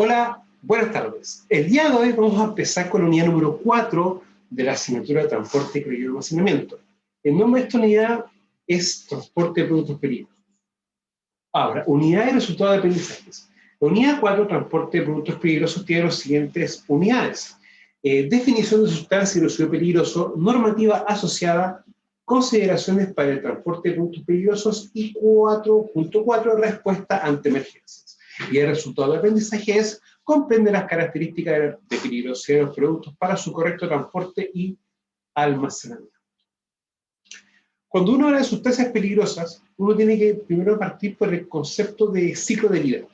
Hola, buenas tardes. El día de hoy vamos a empezar con la unidad número 4 de la asignatura de transporte, carga y almacenamiento. El nombre de esta unidad es transporte de productos peligrosos. Ahora, unidad y resultado de aprendizajes. La unidad 4, transporte de productos peligrosos, tiene las siguientes unidades. Definición de sustancia y residuo peligroso, normativa asociada, consideraciones para el transporte de productos peligrosos y 4.4, respuesta ante emergencias. Y el resultado de aprendizaje es comprender las características de peligrosidad de los productos para su correcto transporte y almacenamiento. Cuando uno habla de sustancias peligrosas, uno tiene que primero partir por el concepto de ciclo de vida.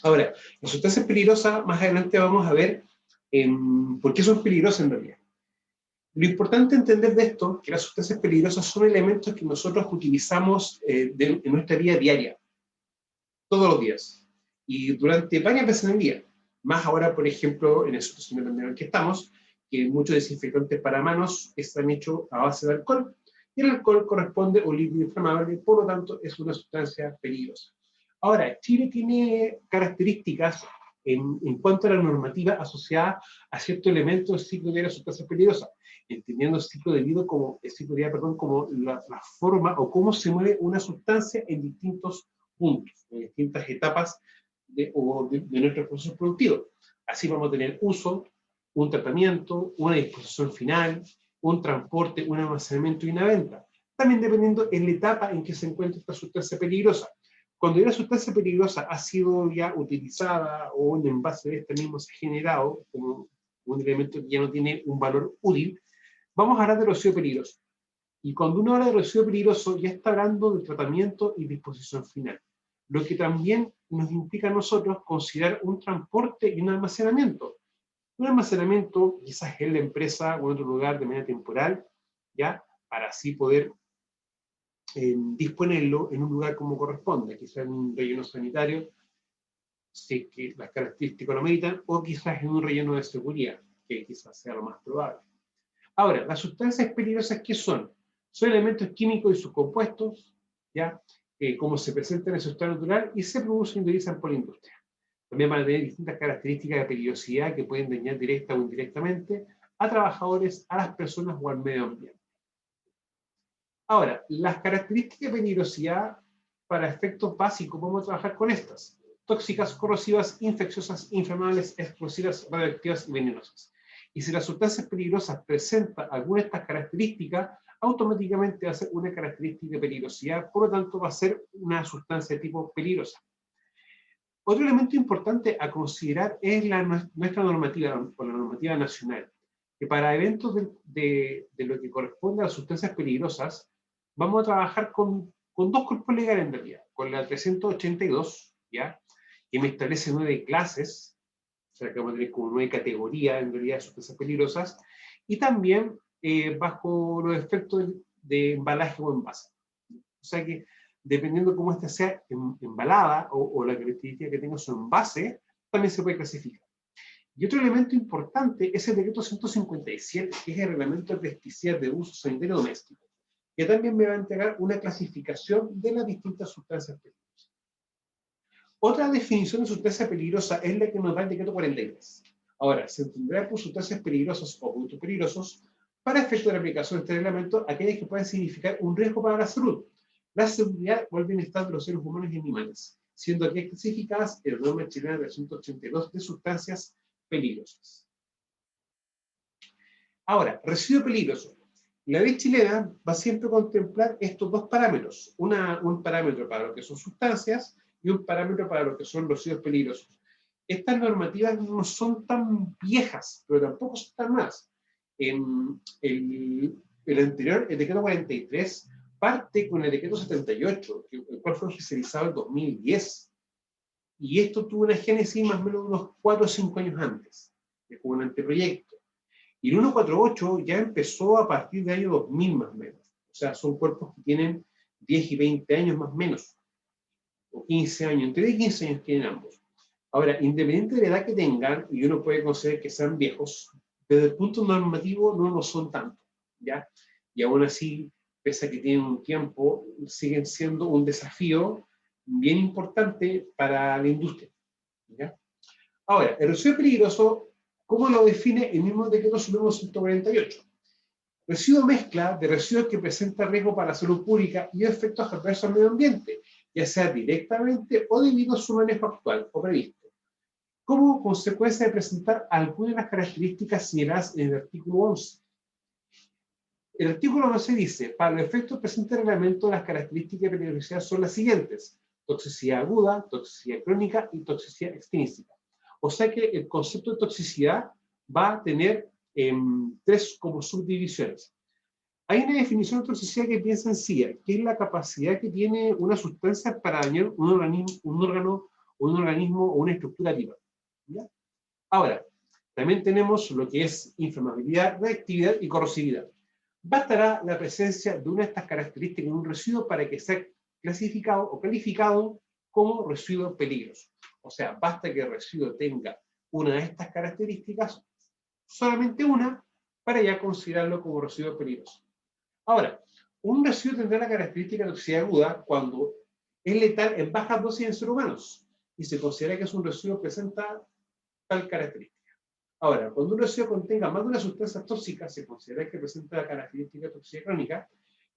Ahora, las sustancias peligrosas, más adelante vamos a ver por qué son peligrosas en realidad. Lo importante entender de esto es que las sustancias peligrosas son elementos que nosotros utilizamos en nuestra vida diaria, todos los días, y durante varias veces en el día. Más ahora, por ejemplo, en la situación de pandemia en que estamos, que muchos desinfectantes para manos están hechos a base de alcohol, y el alcohol corresponde a un líquido inflamable, por lo tanto es una sustancia peligrosa. Ahora, Chile tiene características en cuanto a la normativa asociada a ciertos elementos del ciclo de vida de las sustancias peligrosas, entendiendo el ciclo de vida como, como la forma o cómo se mueve una sustancia en distintos puntos, en distintas etapas de nuestro proceso productivo. Así vamos a tener uso, un tratamiento, una disposición final, un transporte, un almacenamiento y una venta. También dependiendo en la etapa en que se encuentra esta sustancia peligrosa. Cuando una sustancia peligrosa ha sido ya utilizada o un envase de este mismo se ha generado como un elemento que ya no tiene un valor útil, vamos a hablar de residuo peligroso. Y cuando uno habla de residuo peligroso, ya está hablando de tratamiento y disposición final. Lo que también nos implica a nosotros considerar un transporte y un almacenamiento. Un almacenamiento quizás en la empresa o en otro lugar de manera temporal, ¿ya? Para así poder disponerlo en un lugar como corresponde, quizás en un relleno sanitario, si es que las características lo meditan, o quizás en un relleno de seguridad, que quizás sea lo más probable. Ahora, las sustancias peligrosas, ¿qué son? Son elementos químicos y sus compuestos, ¿ya? Como se presentan en su estado natural y se producen y utilizan por la industria. También van a tener distintas características de peligrosidad que pueden dañar directa o indirectamente a trabajadores, a las personas o al medio ambiente. Ahora, las características de peligrosidad para efectos básicos, vamos a trabajar con estas: tóxicas, corrosivas, infecciosas, inflamables, explosivas, radioactivas y venenosas. Y si la sustancia peligrosa presenta alguna de estas características, automáticamente va a ser una característica de peligrosidad, por lo tanto va a ser una sustancia de tipo peligrosa. Otro elemento importante a considerar es nuestra normativa, o la normativa nacional, que para eventos de lo que corresponde a las sustancias peligrosas, vamos a trabajar con dos cuerpos legales en realidad, con la 382, ¿ya? Que me establece 9 clases, o sea que vamos a tener como 9 categorías en realidad de sustancias peligrosas, y también bajo los efectos de embalaje o envase. O sea que dependiendo cómo esta sea embalada o la característica que tenga su envase, también se puede clasificar. Y otro elemento importante es el decreto 157, que es el reglamento de pesticidas de uso sanitario doméstico, que también me va a entregar una clasificación de las distintas sustancias peligrosas. Otra definición de sustancia peligrosa es la que nos da el decreto 43. Ahora, se entenderá por sustancias peligrosas o productos peligrosos, para efecto de la aplicación de este reglamento, aquellas que pueden significar un riesgo para la salud, la seguridad o el bienestar de los seres humanos y animales, siendo aquí clasificadas en la norma chilena de 182 de sustancias peligrosas. Ahora, residuo peligroso. La ley chilena va siempre a contemplar estos dos parámetros, un parámetro para lo que son sustancias y un parámetro para lo que son residuos peligrosos. Estas normativas no son tan viejas, pero tampoco son tan nuevas. El anterior, el decreto 43, parte con el decreto 78, el cual fue oficializado en 2010. Y esto tuvo una génesis más o menos unos 4 o 5 años antes, de como un anteproyecto. Y el 148 ya empezó a partir del año 2000 más o menos. O sea, son cuerpos que tienen 10 y 20 años más o menos, o 15 años, entre 10 y 15 años tienen ambos. Ahora, independiente de la edad que tengan, y uno puede considerar que sean viejos, desde el punto normativo no lo son tanto, ¿ya? Y aún así, pese a que tienen un tiempo, siguen siendo un desafío bien importante para la industria, ¿ya? Ahora, el residuo peligroso, ¿cómo lo define el mismo decreto supremo 148? Residuo mezcla de residuos que presentan riesgo para la salud pública y efectos adversos al medio ambiente, ya sea directamente o debido a su manejo actual o previsto, como consecuencia de presentar algunas de las características señaladas en el artículo 11. El artículo 11 dice, para los efectos presentes en el reglamento, las características de peligrosidad son las siguientes: toxicidad aguda, toxicidad crónica y toxicidad extrínseca. O sea que el concepto de toxicidad va a tener tres como subdivisiones. Hay una definición de toxicidad que es bien sencilla, que es la capacidad que tiene una sustancia para dañar un organismo o una estructura viva. ¿Ya? Ahora, también tenemos lo que es inflamabilidad, reactividad y corrosividad. Bastará la presencia de una de estas características en un residuo para que sea clasificado o calificado como residuo peligroso. O sea, basta que el residuo tenga una de estas características, solamente una, para ya considerarlo como residuo peligroso. Ahora, un residuo tendrá la característica de toxicidad aguda cuando es letal en bajas dosis en seres humanos y se considera que es un residuo que presenta tal característica. Ahora, cuando un residuo contenga más de una sustancia tóxica, se considera que presenta la característica de toxicidad crónica,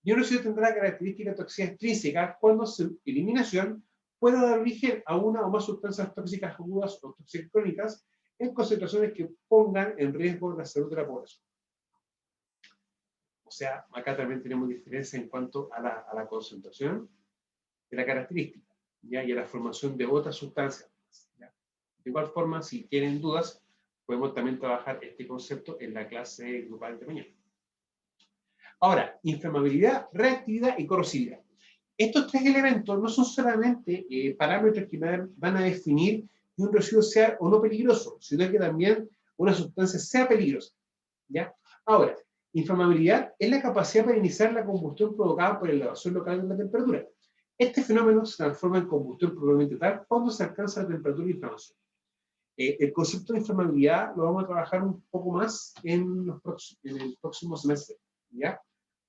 y un residuo tendrá la característica de toxicidad extrínseca cuando su eliminación pueda dar origen a una o más sustancias tóxicas agudas o tóxicas crónicas en concentraciones que pongan en riesgo la salud de la población. O sea, acá también tenemos diferencia en cuanto a la concentración de la característica, ¿ya? Y a la formación de otras sustancias, ¿ya? De igual forma, si tienen dudas, podemos también trabajar este concepto en la clase grupal de mañana. Ahora, inflamabilidad, reactividad y corrosividad. Estos tres elementos no son solamente parámetros que van a definir que un residuo sea o no peligroso, sino que también una sustancia sea peligrosa, ¿ya? Ahora, inflamabilidad es la capacidad para iniciar la combustión provocada por elevación local de la temperatura. Este fenómeno se transforma en combustión probablemente tal cuando se alcanza la temperatura de inflamación. El concepto de inflamabilidad lo vamos a trabajar un poco más en el próximo semestre, ¿ya?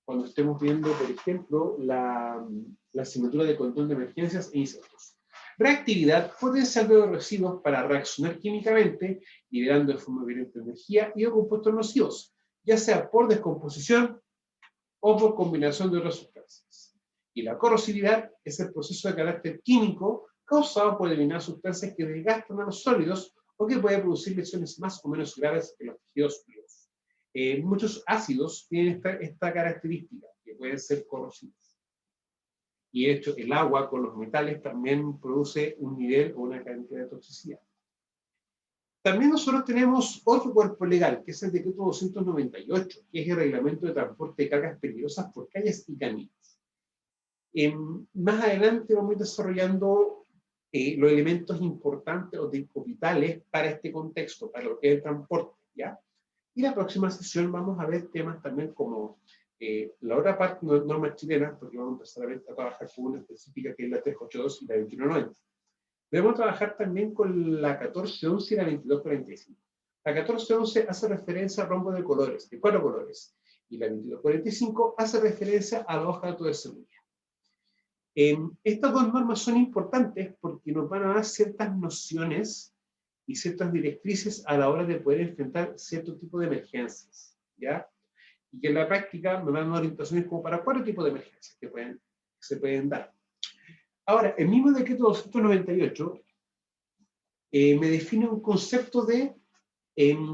Cuando estemos viendo, por ejemplo, la asignatura de control de emergencias e incendios. Reactividad, potencial de los residuos para reaccionar químicamente, liberando de forma violenta energía y o compuestos nocivos, ya sea por descomposición o por combinación de otras sustancias. Y la corrosividad es el proceso de carácter químico causado por eliminar sustancias que desgastan a los sólidos o que puede producir lesiones más o menos graves en los tejidos vivos. Muchos ácidos tienen esta característica, que pueden ser corrosivos. Y de hecho, el agua con los metales también produce un nivel o una cantidad de toxicidad. También nosotros tenemos otro cuerpo legal, que es el decreto 298, que es el reglamento de transporte de cargas peligrosas por calles y caminos. Más adelante vamos a ir desarrollando los elementos importantes o vitales para este contexto, para lo que es el transporte, ¿ya? Y la próxima sesión vamos a ver temas también como la otra parte, normas chilenas, porque vamos a empezar a trabajar con una específica que es la 382 y la 2190. Debemos trabajar también con la 1411 y la 2245. La 1411 hace referencia a rombo de colores, de 4 colores, y la 2245 hace referencia a la hoja de autodesempeño. Estas dos normas son importantes porque nos van a dar ciertas nociones y ciertas directrices a la hora de poder enfrentar cierto tipo de emergencias, ¿ya? Y que en la práctica me dan orientaciones como para 4 tipos de emergencias que se pueden dar. Ahora, el mismo decreto 298 me define un concepto de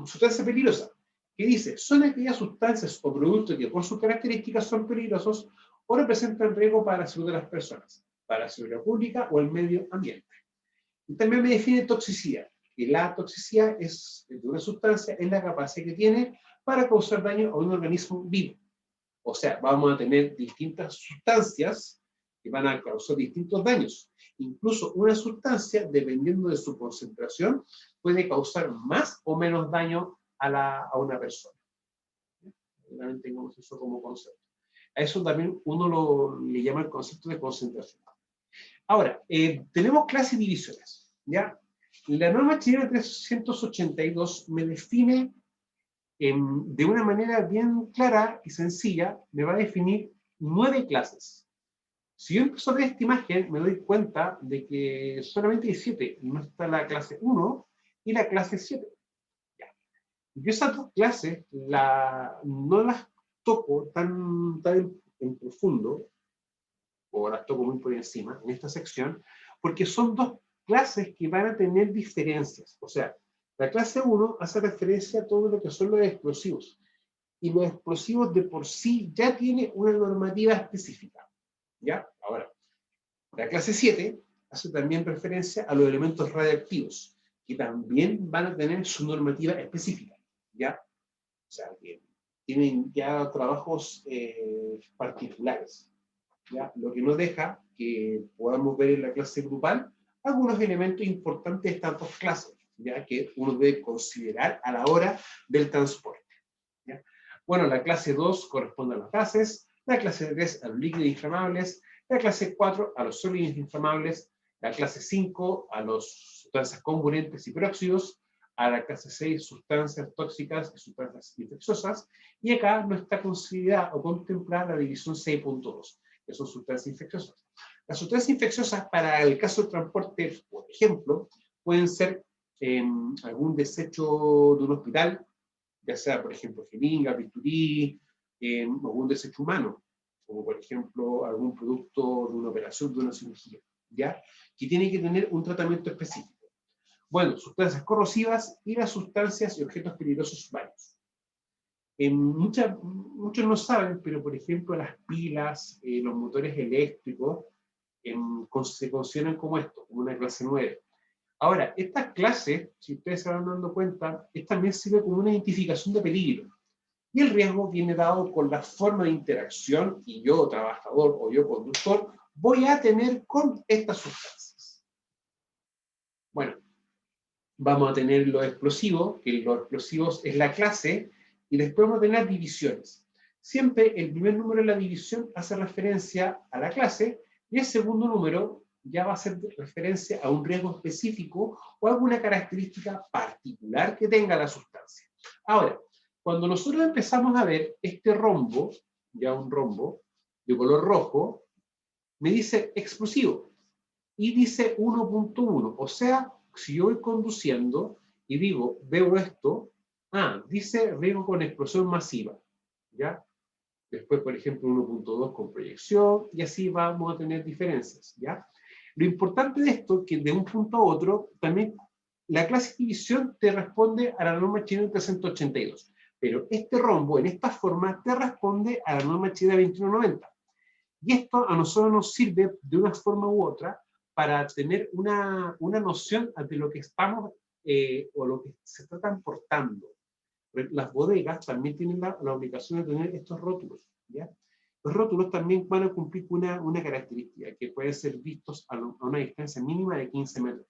sustancia peligrosa, que dice, son aquellas sustancias o productos que por sus características son peligrosos o representan riesgo para la salud de las personas, para la seguridad pública o el medio ambiente. Y también me define toxicidad, que la toxicidad de una sustancia es la capacidad que tiene para causar daño a un organismo vivo. O sea, vamos a tener distintas sustancias que van a causar distintos daños. Incluso una sustancia, dependiendo de su concentración, puede causar más o menos daño a una persona. También tengamos eso como concepto. A eso también uno le llama el concepto de concentración. Ahora, tenemos clases y divisiones, ¿ya? La norma chilena 382 me define de una manera bien clara y sencilla, me va a definir 9 clases. Si yo empiezo a ver esta imagen, me doy cuenta de que solamente hay 7. No está la clase 1, y la clase 7. Ya. Yo esas dos clases no las toco tan en profundo, o las toco muy por encima en esta sección, porque son dos clases que van a tener diferencias. O sea, la clase 1 hace referencia a todo lo que son los explosivos. Y los explosivos de por sí ya tiene una normativa específica. ¿Ya? Ahora, la clase 7 hace también referencia a los elementos radiactivos, que también van a tener su normativa específica. ¿Ya? O sea, que tienen ya trabajos particulares. ¿Ya? Lo que nos deja que podamos ver en la clase grupal algunos elementos importantes de estas dos clases, ya que uno debe considerar a la hora del transporte. ¿Ya? Bueno, la clase 2 corresponde a los gases, la clase 3 a los líquidos inflamables, la clase 4 a los sólidos inflamables, la clase 5 a las sustancias componentes y peróxidos, a la clase 6 sustancias tóxicas y sustancias infecciosas, y acá no está considerada o contemplada la división 6.2, que son sustancias infecciosas. Las sustancias infecciosas para el caso de transporte, por ejemplo, pueden ser algún desecho de un hospital, ya sea, por ejemplo, jeringa, bisturí, algún desecho humano, como por ejemplo algún producto de una operación, de una cirugía, ¿ya? Que tiene que tener un tratamiento específico. Bueno, sustancias corrosivas y las sustancias y objetos peligrosos varios. Muchos no saben, pero por ejemplo las pilas, los motores eléctricos, se consideran como esto, como una clase 9. Ahora, estas clases, si ustedes se van dando cuenta, también sirve como una identificación de peligro. Y el riesgo viene dado con la forma de interacción y yo, trabajador o yo, conductor, voy a tener con estas sustancias. Bueno, vamos a tener los explosivos, que los explosivos es la clase, y después vamos a tener divisiones. Siempre el primer número de la división hace referencia a la clase, y el segundo número ya va a hacer referencia a un riesgo específico o alguna característica particular que tenga la sustancia. Ahora, cuando nosotros empezamos a ver este rombo, ya un rombo de color rojo, me dice explosivo y dice 1.1, o sea, si yo voy conduciendo y digo, veo esto, dice riesgo con explosión masiva, ¿ya? Después, por ejemplo, 1.2 con proyección, y así vamos a tener diferencias, ¿ya? Lo importante de esto es que de un punto a otro, también la clase de división te responde a la norma china 382, pero este rombo, en esta forma, te responde a la norma china 2190. Y esto a nosotros nos sirve de una forma u otra para tener una noción de lo que estamos o lo que se está transportando. Las bodegas también tienen la obligación de tener estos rótulos, ¿ya? Los rótulos también van a cumplir una característica, que pueden ser vistos a una distancia mínima de 15 metros.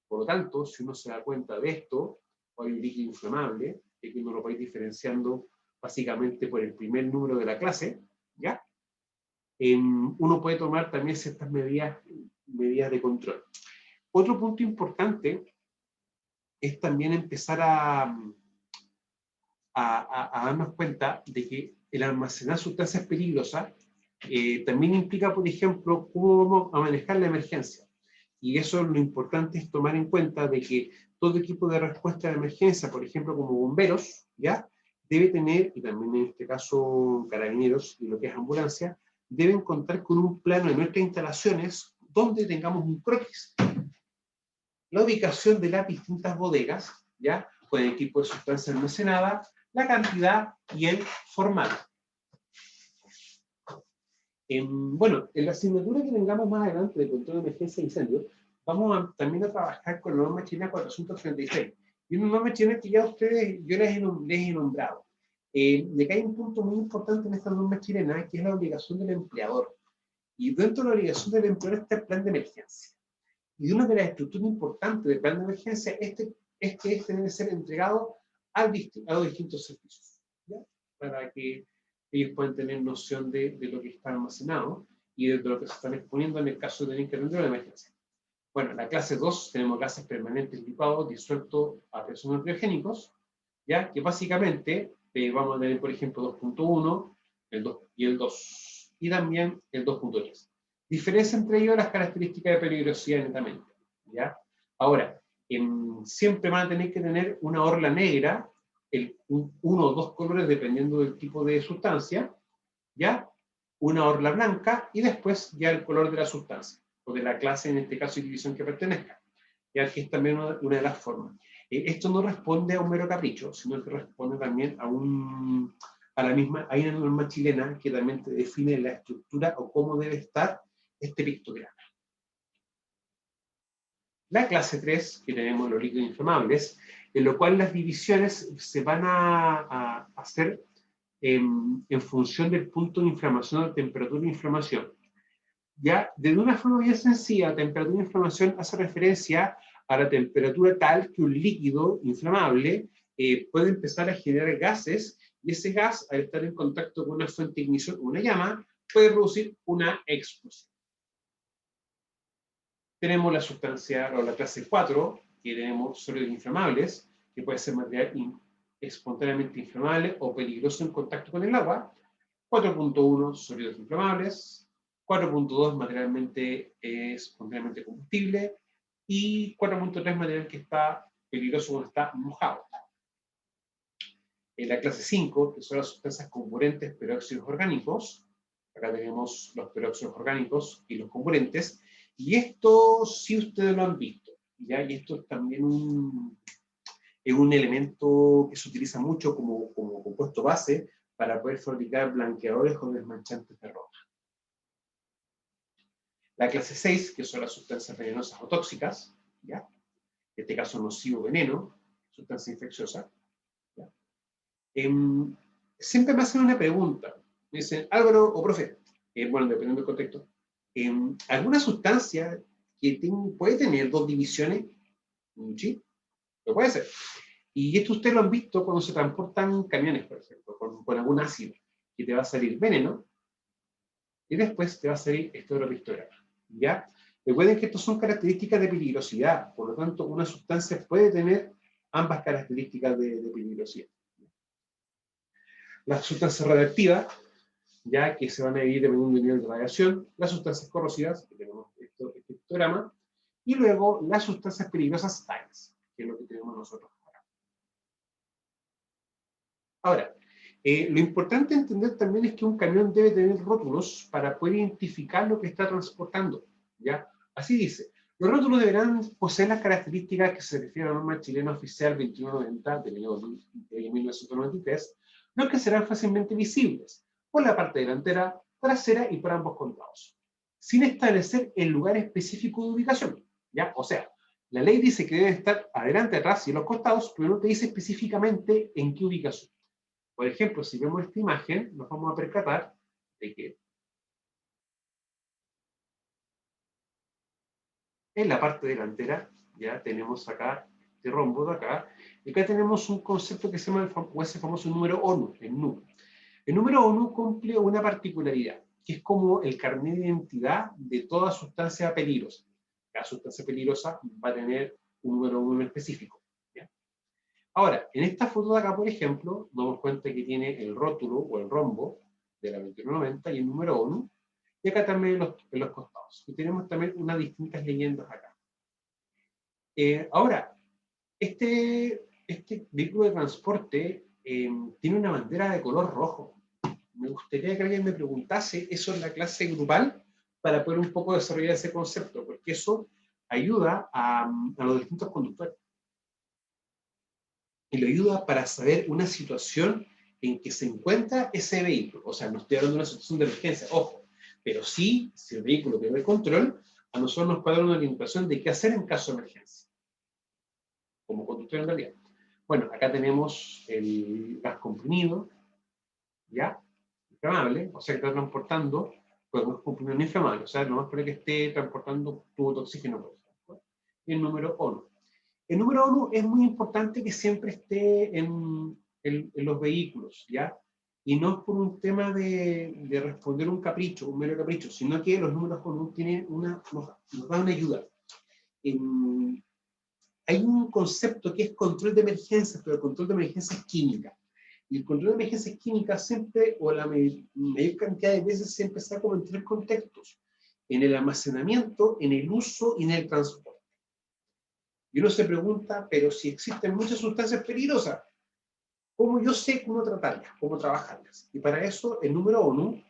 Por lo tanto, si uno se da cuenta de esto, hay un líquido inflamable, que uno lo va a ir diferenciando básicamente por el primer número de la clase, ¿ya? Uno puede tomar también ciertas medidas de control. Otro punto importante es también empezar a darnos cuenta de que el almacenar sustancias peligrosas también implica, por ejemplo, cómo vamos a manejar la emergencia. Y eso lo importante es tomar en cuenta de que todo equipo de respuesta de emergencia, por ejemplo, como bomberos, ¿ya? Debe tener, y también en este caso carabineros y lo que es ambulancia, deben contar con un plano de nuestras instalaciones donde tengamos un croquis. La ubicación de las distintas bodegas, ¿ya? Con el tipo de sustancia almacenada, la cantidad y el formato. Bueno, en la asignatura que tengamos más adelante de control de emergencia e incendio, vamos también a trabajar con la norma china 436. Y una norma china que ya yo les he nombrado. De que hay un punto muy importante en esta norma chilena, que es la obligación del empleador. Y dentro de la obligación del empleador está el plan de emergencia. Y una de las estructuras importantes del plan de emergencia es que este debe ser entregado a los distintos servicios, ¿ya? Para que ellos puedan tener noción de lo que está almacenado y de lo que se están exponiendo en el caso de tener que atender una emergencia. Bueno, en la clase 2 tenemos gases permanentes licuados disueltos a presiones criogénicos, ¿ya? Que básicamente vamos a tener, por ejemplo, 2.1, el 2 y el 2, y también el 2.3. Diferencia entre ellos las características de peligrosidad netamente, ¿ya? Ahora, siempre van a tener que tener una orla negra, uno o dos colores dependiendo del tipo de sustancia, ¿ya? Una orla blanca y después ya el color de la sustancia, o de la clase, en este caso, y división que pertenezca, ya que es también una de las formas. Esto no responde a un mero capricho, sino que responde también a la misma, hay una norma chilena que también te define la estructura o cómo debe estar este pictograma. La clase 3, que tenemos los líquidos inflamables, en lo cual las divisiones se van a hacer en función del punto de inflamación o temperatura de inflamación. Ya, de una forma bien sencilla, temperatura de inflamación hace referencia a la temperatura tal que un líquido inflamable puede empezar a generar gases, y ese gas, al estar en contacto con una fuente de ignición o una llama, puede producir una explosión. Tenemos la sustancia, o la clase 4, que tenemos sólidos inflamables, que puede ser material espontáneamente inflamable o peligroso en contacto con el agua. 4.1, sólidos inflamables. 4.2, materialmente espontáneamente combustible. Y 4.3, material que está peligroso cuando está mojado. En la clase 5, que son las sustancias comburentes peróxidos orgánicos, acá tenemos los peróxidos orgánicos y los comburentes, y esto sí ustedes lo han visto, ¿ya? Y esto es también es un elemento que se utiliza mucho como compuesto base para poder fabricar blanqueadores o desmanchantes de ropa. La clase 6, que son las sustancias venenosas o tóxicas, ¿ya? En este caso nocivo veneno, sustancia infecciosa. ¿Ya? Siempre me hacen una pregunta, me dicen, Álvaro o profe, bueno, dependiendo del contexto, ¿alguna sustancia que puede tener dos divisiones? Sí, lo puede ser. Y esto ustedes lo han visto cuando se transportan camiones, por ejemplo, con algún ácido, que te va a salir veneno, y después te va a salir esterolictorama, ¿ya? Recuerden que estas son características de peligrosidad, por lo tanto, una sustancia puede tener ambas características de peligrosidad. Las sustancias radiactivas, ya que se van a dividir dependiendo del nivel de radiación, las sustancias corrosivas, que tenemos este pictograma, y luego las sustancias peligrosas tales, que es lo que tenemos nosotros acá. Ahora, lo importante entender también es que un camión debe tener rótulos para poder identificar lo que está transportando, ¿ya? Así dice, los rótulos deberán poseer las características que se refieren a la norma chilena oficial 2190 de 1993, los que serán fácilmente visibles por la parte delantera, trasera y por ambos costados, sin establecer el lugar específico de ubicación, ¿ya? O sea, la ley dice que debe estar adelante, atrás y en los costados, pero no te dice específicamente en qué ubicación. Por ejemplo, si vemos esta imagen, nos vamos a percatar de que en la parte delantera ya tenemos acá este rombo de acá, y acá tenemos un concepto que se llama ese famoso número ONU, el NU. El número ONU cumple una particularidad, que es como el carnet de identidad de toda sustancia peligrosa. Cada sustancia peligrosa va a tener un número ONU específico. ¿Ya? Ahora, en esta foto de acá, por ejemplo, nos damos cuenta que tiene el rótulo o el rombo de la 2190 y el número ONU, y acá también en los costados. Y tenemos también unas distintas leyendas acá. Ahora, este vehículo de transporte tiene una bandera de color rojo. Me gustaría que alguien me preguntase eso en la clase grupal para poder un poco desarrollar ese concepto, porque eso ayuda a los distintos conductores. Y le ayuda para saber una situación en que se encuentra ese vehículo. O sea, no estoy hablando de una situación de emergencia, ojo, pero sí, si el vehículo pierde el control, a nosotros nos puede dar una orientación de qué hacer en caso de emergencia, como conductor en realidad. Bueno, acá tenemos el gas comprimido, ¿ya? Inflamable, o sea, que está transportando, podemos comprimir un inflamable, o sea, no más para que esté transportando tubo de oxígeno, por ejemplo. Y el número ONU. El número ONU es muy importante que siempre esté en los vehículos, ¿ya? Y no es por un tema de responder un capricho, un mero capricho, sino que los números ONU tienen nos dan una ayuda. Hay un concepto que es control de emergencias, pero el control de emergencias química. Y el control de emergencias químicas siempre, o la mayor cantidad de veces, siempre está como en tres contextos: en el almacenamiento, en el uso y en el transporte. Y uno se pregunta, pero si existen muchas sustancias peligrosas, ¿cómo yo sé cómo tratarlas, cómo trabajarlas? Y para eso, el número ONU,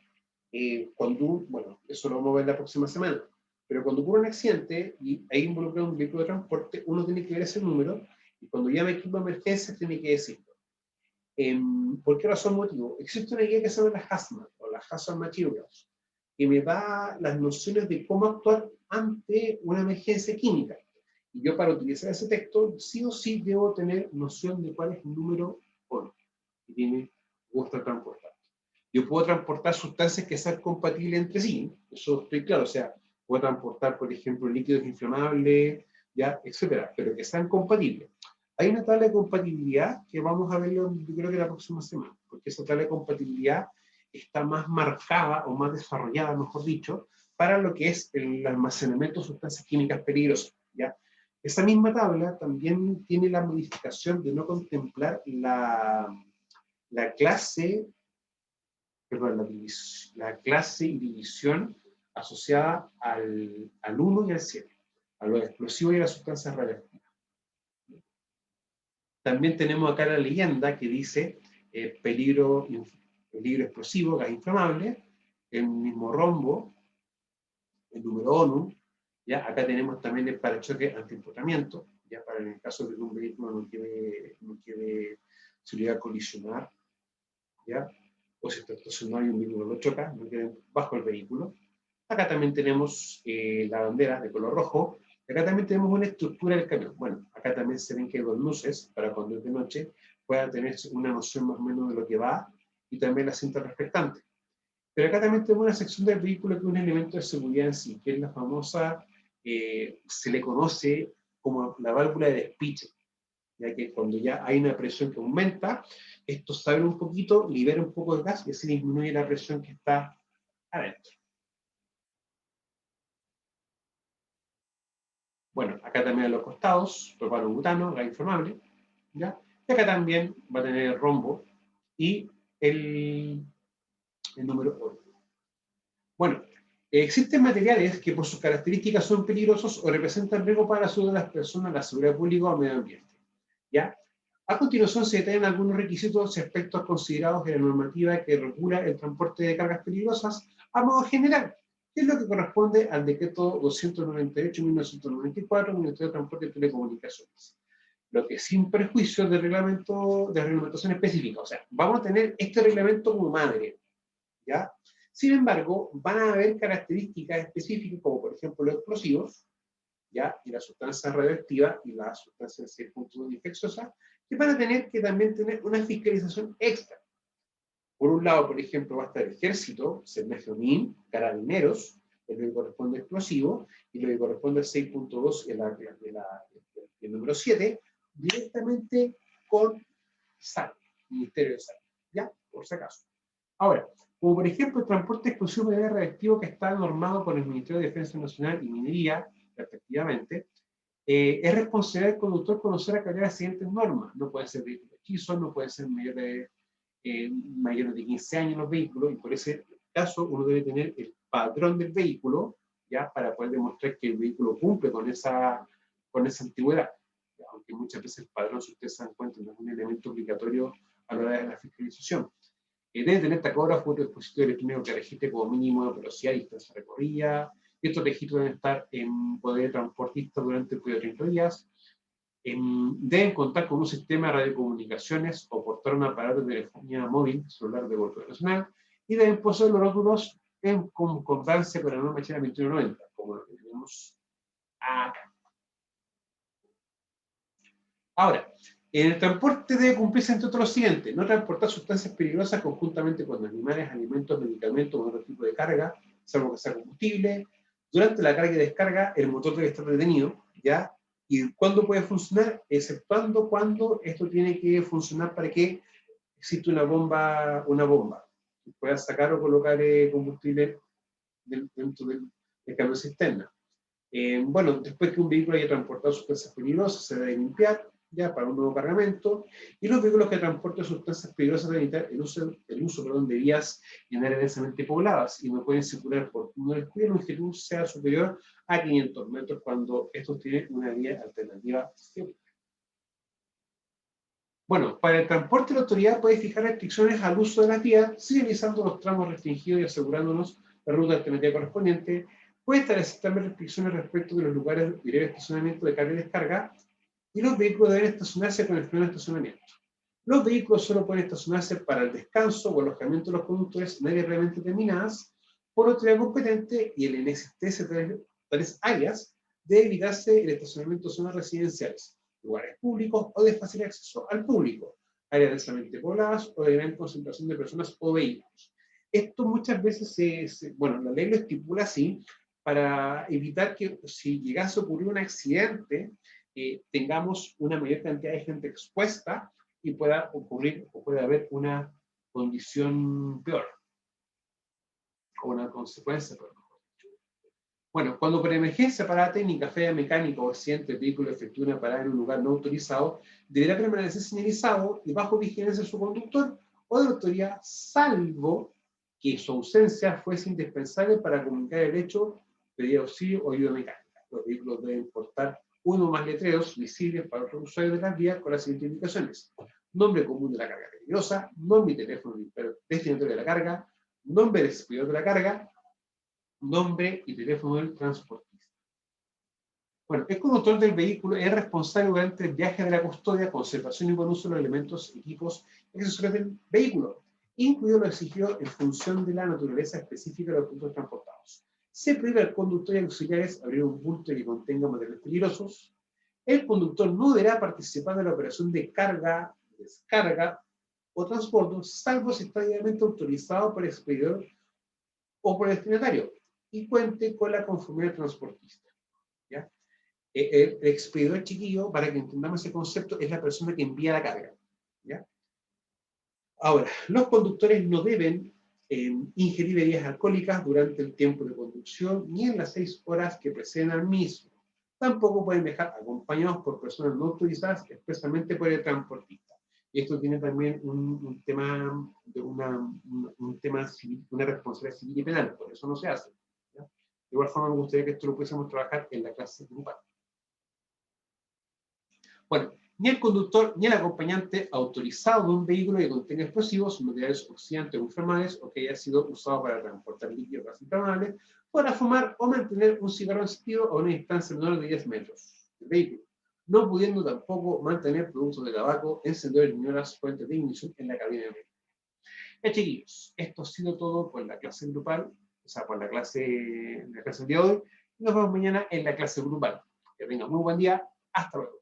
bueno, eso lo vamos a ver la próxima semana, pero cuando ocurre un accidente y hay involucrado un vehículo de transporte, uno tiene que ver ese número, y cuando llama equipo de emergencia tiene que decirlo. ¿Por qué razón motivo? Existe una guía que se llama la HAZMAT, o la Hazard Materials, que me da las nociones de cómo actuar ante una emergencia química. Y yo, para utilizar ese texto, sí o sí debo tener noción de cuál es el número ONU que tiene gusto transportar. Yo puedo transportar sustancias que sean compatibles entre sí, eso estoy claro, o sea, puedo transportar, por ejemplo, líquidos inflamables, ya, etcétera, pero que sean compatibles. Hay una tabla de compatibilidad que vamos a verlo, yo creo que la próxima semana, porque esa tabla de compatibilidad está más marcada o más desarrollada, mejor dicho, para lo que es el almacenamiento de sustancias químicas peligrosas, ¿ya? Esa misma tabla también tiene la modificación de no contemplar la clase, perdón, la clase y división asociada al 1 y al 7, a los explosivos y a las sustancias radiactivas. También tenemos acá la leyenda que dice peligro explosivo, gas inflamable, el mismo rombo, el número ONU, ¿ya? Acá tenemos también el parachoque antiempotramiento, ya para en el caso de que un vehículo no quede se llega a colisionar, ¿ya? O si está estacionado y un vehículo lo choca, no quede bajo el vehículo. Acá también tenemos la bandera de color rojo. Acá también tenemos una estructura del camión. Bueno, acá también se ven que hay dos luces para cuando es de noche pueda tener una noción más o menos de lo que va y también la cinta reflectante. Pero acá también tenemos una sección del vehículo que es un elemento de seguridad en sí, que es la famosa, se le conoce como la válvula de despiche, ya que cuando ya hay una presión que aumenta, esto se abre un poquito, libera un poco de gas y así disminuye la presión que está adentro. Bueno, acá también a los costados, propano butano, gas inflamable, ¿ya? Y acá también va a tener el rombo y el número 8. Bueno, existen materiales que por sus características son peligrosos o representan riesgo para la salud de las personas, la seguridad pública o el medio ambiente, ¿ya? A continuación se detallan algunos requisitos y aspectos considerados en la normativa que regula el transporte de cargas peligrosas a modo general, que es lo que corresponde al decreto 298/1994 del Ministerio de Transporte y Telecomunicaciones. Lo que sin perjuicio de reglamentación específica. O sea, vamos a tener este reglamento como madre, ¿ya? Sin embargo, van a haber características específicas, como por ejemplo los explosivos, ¿ya? Y las sustancias radioactivas y las sustancias 6.2 infecciosas, que van a tener que también tener una fiscalización extra. Por un lado, por ejemplo, va a estar el ejército, CERNAGEONIN, carabineros, es lo que corresponde a explosivo, y lo que corresponde al 6.2 y el número 7, directamente con SAL, Ministerio de Salud, ¿ya? Por si acaso. Ahora, como por ejemplo el transporte explosivo de radioactivo que está normado por el Ministerio de Defensa Nacional y Minería, respectivamente, es responsabilidad del conductor conocer a cargar las siguientes normas. No puede ser vehículo hechizo, no puede ser mayores de 15 años los vehículos, y por ese caso uno debe tener el padrón del vehículo, ¿ya? Para poder demostrar que el vehículo cumple con esa antigüedad. Aunque muchas veces el padrón, si ustedes se dan cuenta, no es un elemento obligatorio a la hora de la fiscalización. Debe tener tacógrafo, otro dispositivo electrónico que registre como mínimo velocidad y distancia recorrida. Estos registros deben estar en poder de transportista durante el periodo de 30 días. Deben contar con un sistema de radiocomunicaciones o portar un aparato de telefonía móvil, celular de vuelo nacional, y deben poseer los rótulos en concordancia con la norma china 2190, como lo que tenemos acá. Ahora, en el transporte debe cumplirse entre otros lo siguiente: no transportar sustancias peligrosas conjuntamente con animales, alimentos, medicamentos o otro tipo de carga, salvo que sea combustible. Durante la carga y descarga, el motor debe estar detenido, ¿ya? ¿Y cuándo puede funcionar? Exceptuando cuando esto tiene que funcionar para que exista una bomba, pueda sacar o colocar combustible dentro del camión cisterna. Bueno, después que un vehículo haya transportado sustancias peligrosas, se debe limpiar, ya para un nuevo cargamento, y los vehículos que transportan sustancias peligrosas para evitar el uso de vías en áreas densamente pobladas y no pueden circular por túneles cuya longitud sea superior a 500 metros cuando estos tienen una vía alternativa. Bueno, para el transporte la autoridad puede fijar restricciones al uso de las vías, señalizando los tramos restringidos y asegurándonos la ruta alternativa correspondiente. Puede establecer también restricciones respecto de los lugares de libre estacionamiento de carga y descarga, y los vehículos deben estacionarse con el freno de estacionamiento. Los vehículos solo pueden estacionarse para el descanso o alojamiento de los conductores en áreas realmente determinadas por autoridad competente, y en la inexistencia de tales áreas debe evitarse el estacionamiento en zonas residenciales, lugares públicos o de fácil acceso al público, áreas densamente pobladas o de gran concentración de personas o vehículos. Esto muchas veces, bueno, la ley lo estipula así para evitar que si llegase a ocurrir un accidente, tengamos una mayor cantidad de gente expuesta y pueda ocurrir o puede haber una condición peor o una consecuencia peor. Bueno, cuando por emergencia, parada técnica, falla mecánica o accidente, el vehículo efectúa una parada en un lugar no autorizado, deberá permanecer señalizado y bajo vigilancia de su conductor o de la autoridad, salvo que su ausencia fuese indispensable para comunicar el hecho, pedir auxilio o ayuda mecánica. Los vehículos deben portar uno o más letreros visibles para los usuarios de las vías con las siguientes indicaciones: nombre común de la carga peligrosa, nombre y teléfono del destinatario de la carga, nombre del expedidor de la carga, nombre y teléfono del transportista. Bueno, el conductor del vehículo es responsable durante el viaje de la custodia, conservación y buen uso de los elementos, equipos y accesorios del vehículo, incluido lo exigido en función de la naturaleza específica de los productos transportados. Se prohíbe al conductor y auxiliares abrir un bulto que contenga materiales peligrosos. El conductor no deberá participar de la operación de carga, descarga o transporte, salvo si está debidamente autorizado por el expedidor o por el destinatario, y cuente con la conformidad del transportista. ¿Ya? El expedidor, chiquillo, para que entendamos ese concepto, es la persona que envía la carga. ¿Ya? Ahora, los conductores no deben ingerir bebidas alcohólicas durante el tiempo de conducción ni en las 6 horas que preceden al mismo. Tampoco pueden viajar acompañados por personas no autorizadas, especialmente por el transportista. Y esto tiene también un tema de un tema civil, una responsabilidad civil y penal, por eso no se hace. ¿Ya? De igual forma, me gustaría que esto lo pudiésemos trabajar en la clase grupal. Bueno, ni el conductor ni el acompañante autorizado de un vehículo que contenga explosivos, materiales oxidantes o inflamables o que haya sido usado para transportar líquidos gas inflamables, podrá fumar o mantener un cigarro encendido a una distancia menor de 10 metros del vehículo, no pudiendo tampoco mantener productos de tabaco, encendedores ni otras fuentes de ignición en la cabina de vehículo. Ya, chiquillos, esto ha sido todo por la clase grupal, o sea, por la clase del día de hoy. Nos vemos mañana en la clase grupal. Que tengan muy buen día. Hasta luego.